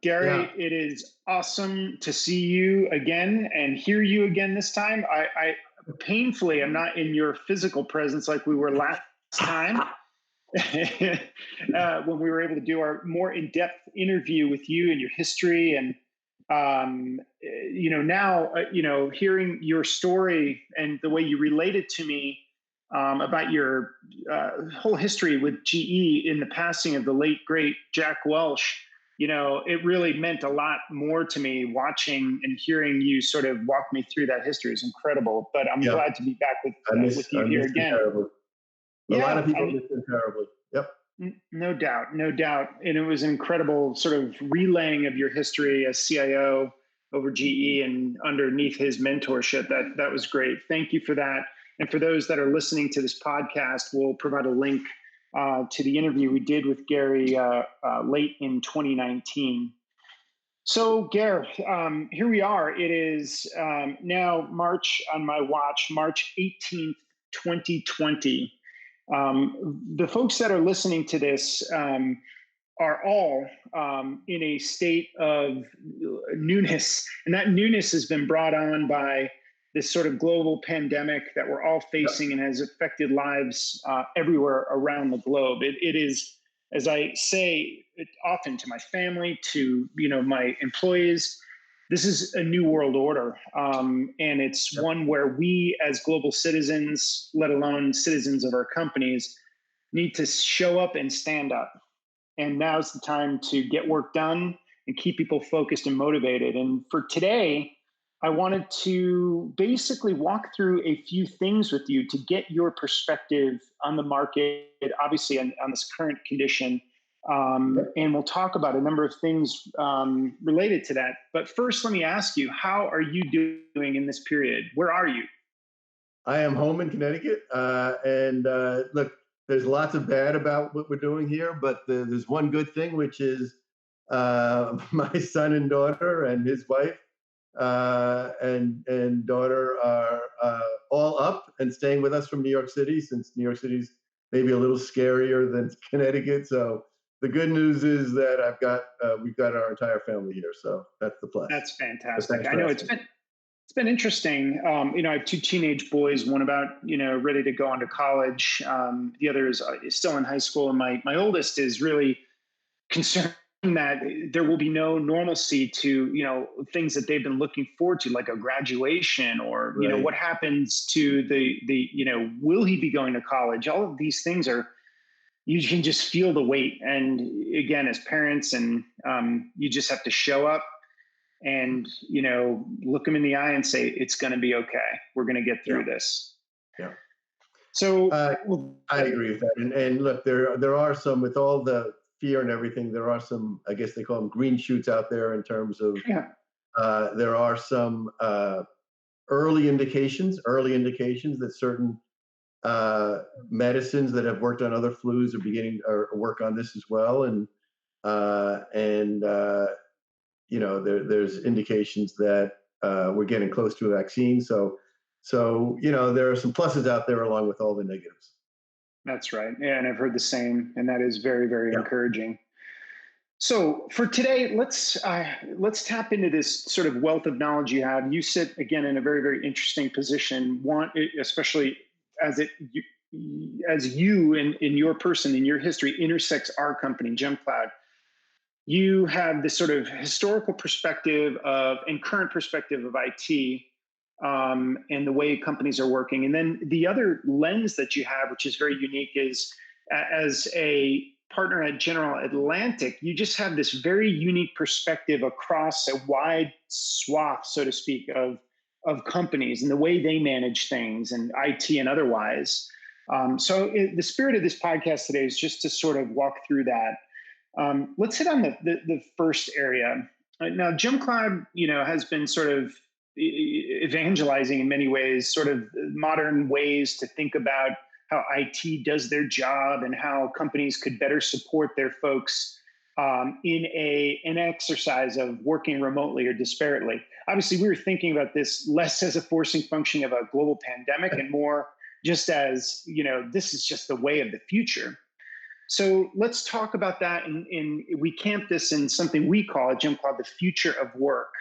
Gary, Yeah. it is awesome to see you again and hear you again this time. I painfully am not in your physical presence like we were last time when we were able to do our more in-depth interview with you and your history. And now hearing your story and the way you related to me about your whole history with GE in the passing of the late great Jack Welch. It really meant a lot more to me watching and hearing you sort of walk me through that history. Is incredible. But I'm Yep. glad to be back with I you here miss him again. terribly. A lot Yeah, of people miss him terribly. Yep. no doubt, no doubt. And it was an incredible sort of relaying of your history as CIO over GE and underneath his mentorship. That was great. Thank you for that. And for those that are listening to this podcast, we'll provide a link to the interview we did with Gary late in 2019. So, Gary, here we are. It is now March on my watch, March 18th, 2020. The folks that are listening to this are all in a state of newness, and that newness has been brought on by this sort of global pandemic that we're all facing and has affected lives everywhere around the globe. It is, as I say it often to my family, to my employees, this is a new world order, and it's one where we as global citizens, let alone citizens of our companies, need to show up and stand up. And now's the time to get work done and keep people focused and motivated. And for today, I wanted to basically walk through a few things with you to get your perspective on the market, obviously on this current condition. And we'll talk about a number of things related to that. But first, let me ask you, how are you doing in this period? Where are you? I am home in Connecticut. And look, there's lots of bad about what we're doing here, but there's one good thing, which is my son and daughter and his wife and daughter are all up and staying with us from New York City, since New York City's maybe a little scarier than Connecticut. So the good news is that we've got our entire family here. So that's the plus. That's fantastic. I know it's been interesting. I have two teenage boys, one about, ready to go on to college. The other is still in high school. And my oldest is really concerned that there will be no normalcy to, things that they've been looking forward to, like a graduation or, Right. what happens to will he be going to college? All of these things you can just feel the weight. And again, as parents, and you just have to show up and, look them in the eye and say, it's going to be okay. We're going to get through this. Yeah. So I agree with that. And look, there are some, with all the fear and everything, there are some, I guess they call them green shoots out there in terms of, there are some early indications that certain medicines that have worked on other flus are beginning to work on this as well. And there's indications that we're getting close to a vaccine. So there are some pluses out there along with all the negatives. That's right. Yeah, and I've heard the same, and that is very, very encouraging. So for today, let's tap into this sort of wealth of knowledge you have. You sit again in a very, very interesting position. Especially as you in your person, in your history intersects our company, JumpCloud. You have this sort of historical perspective and current perspective of IT. And the way companies are working. And then the other lens that you have, which is very unique, is as a partner at General Electric, you just have this very unique perspective across a wide swath, so to speak, of companies and the way they manage things and IT and otherwise. The spirit of this podcast today is just to sort of walk through that. Let's hit on the first area. Now, JumpCloud, has been sort of evangelizing in many ways, sort of modern ways to think about how IT does their job and how companies could better support their folks in an exercise of working remotely or disparately. Obviously, we were thinking about this less as a forcing function of a global pandemic and more just as, this is just the way of the future. So let's talk about that. We camp this in something we call at JumpCloud the future of work.